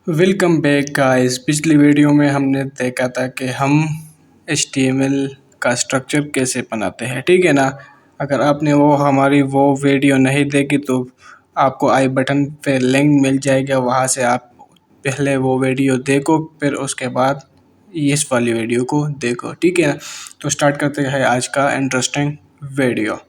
Welcome back guys. पिछली video में हमने देखा था कि हम HTML का स्ट्रक्चर कैसे बनाते हैं, ठीक है ना। अगर आपने हमारी वो वीडियो नहीं देखी तो आपको आई बटन पे लिंक मिल जाएगा, वहाँ से आप पहले वो वीडियो देखो, फिर उसके बाद इस वाली वीडियो को देखो, ठीक है ना। तो स्टार्ट करते हैं आज का इंटरेस्टिंग वीडियो।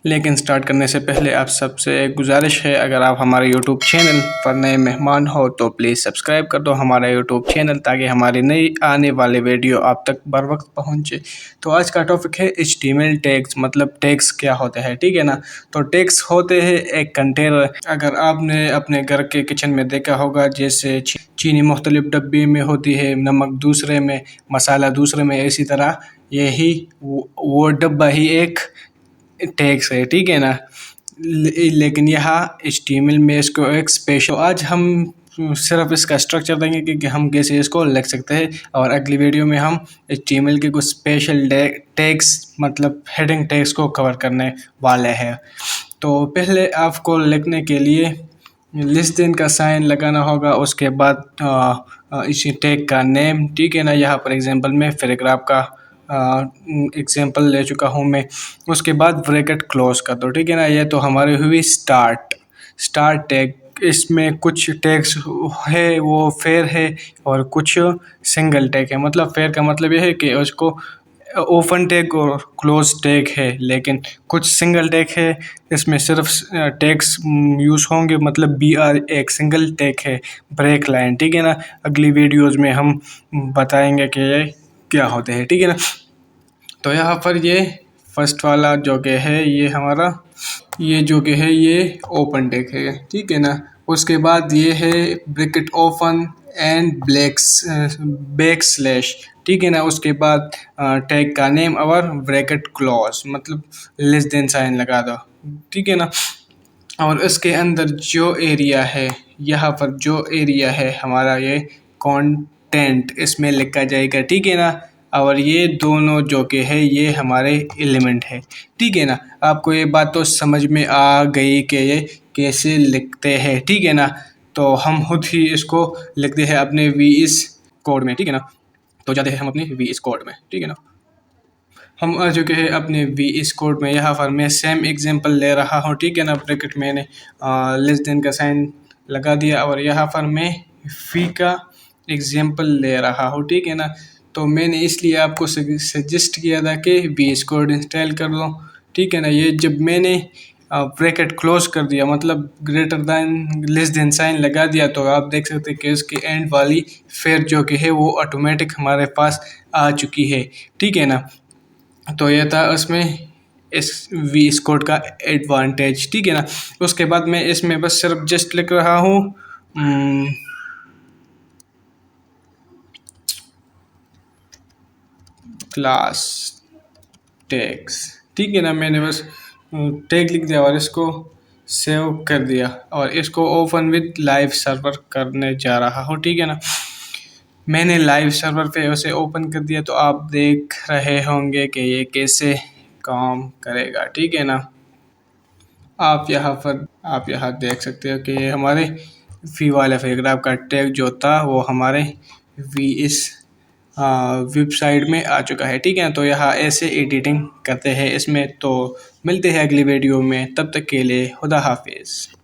लेकिन स्टार्ट करने से पहले आप सबसे एक गुजारिश है, अगर आप हमारे YouTube चैनल पर नए मेहमान हो तो प्लीज़ सब्सक्राइब कर दो हमारा YouTube चैनल, ताकि हमारी नई आने वाले वीडियो आप तक बर वक्त पहुँचे। तो आज का टॉपिक है HTML टैग्स, मतलब टैग्स क्या होते हैं, ठीक है ना। तो टैग्स होते हैं एक कंटेनर। अगर आपने अपने घर के किचन में देखा होगा, जैसे चीनी मुख्तलिफ डब्बे में होती है, नमक दूसरे में, मसाला दूसरे में, इसी तरह यही वो डब्बा ही एक टैग्स है, ठीक है ना। लेकिन यहाँ HTML में इसको एक स्पेशल, आज हम सिर्फ इसका स्ट्रक्चर देंगे कि हम कैसे इसको लिख सकते हैं, और अगली वीडियो में हम HTML के कुछ स्पेशल टैग्स मतलब हेडिंग टैग्स को कवर करने वाले हैं। तो पहले आपको लिखने के लिए लेस देन का साइन लगाना होगा, उसके बाद इसी टैग का नेम, ठीक है ना। यहाँ पर एग्जांपल में पैराग्राफ का एग्जांपल ले चुका हूँ मैं। उसके बाद ब्रैकेट क्लोज कर दो, ठीक है ना। ये तो हमारी हुई स्टार्ट टैग। इसमें कुछ टैग्स है वो फेयर है और कुछ सिंगल टैग है। मतलब फेयर का मतलब ये है कि उसको ओपन टैग और क्लोज टैग है, लेकिन कुछ सिंगल टैग है, इसमें सिर्फ टैग्स यूज़ होंगे, मतलब BR एक सिंगल टैग है, ब्रेक लाइन, ठीक है ना। अगली वीडियोज़ में हम बताएंगे कि ये क्या होते हैं, ठीक है ना। तो यहाँ पर ये फर्स्ट वाला जो कि है ये हमारा, ये जो कि है ये ओपन टैग है, ठीक है ना। उसके बाद ये है bracket open and back slash, ठीक है ना। उसके बाद टैग का नेम और ब्रैकेट क्लोज, मतलब लेस देन साइन लगा दो, ठीक है ना। और इसके अंदर जो एरिया है, यहाँ पर जो एरिया है हमारा, ये कंटेंट इसमें लिखा जाएगा, ठीक है ना। और ये दोनों जो के है ये हमारे एलिमेंट है, ठीक है ना। आपको ये बात तो समझ में आ गई कि ये कैसे लिखते हैं, ठीक है ना। तो हम खुद ही इसको लिखते हैं अपने VS कोड में, ठीक है ना। तो जाते हैं हम अपने VS कोड में, ठीक है ना। हम आ चुके हैं अपने VS कोड में। यहाँ पर मैं सेम एग्जांपल ले रहा हूँ, ठीक है ना। ब्रैकेट मैंने लेस देन का साइन लगा दिया, और यहाँ पर मैं फी का एग्जांपल ले रहा हूँ, ठीक है ना। तो मैंने इसलिए आपको सजेस्ट किया था कि VS कोड इंस्टॉल कर लो, ठीक है ना। ये जब मैंने ब्रैकेट क्लोज कर दिया, मतलब greater than less than sign लगा दिया, तो आप देख सकते हैं कि इसकी एंड वाली फेयर जो कि है वो ऑटोमेटिक हमारे पास आ चुकी है, ठीक है ना। तो ये था उसमें इस VS कोड का एडवांटेज, ठीक है ना। उसके बाद मैं इसमें बस सिर्फ जस्ट लिख रहा हूँ क्लास टैग्स, ठीक है ना। मैंने बस टैग लिख दिया और इसको सेव कर दिया, और इसको ओपन विद लाइव सर्वर करने जा रहा हूँ, ठीक है ना। मैंने लाइव सर्वर पे उसे ओपन कर दिया, तो आप देख रहे होंगे कि ये कैसे काम करेगा, ठीक है ना। आप यहाँ देख सकते हो कि ये हमारे फी वाले पैराग्राफ का टैग जो था वो हमारे VS वेबसाइट में आ चुका है, ठीक है। तो यहाँ ऐसे एडिटिंग करते हैं इसमें। तो मिलते हैं अगली वीडियो में, तब तक के लिए खुदा हाफिज़।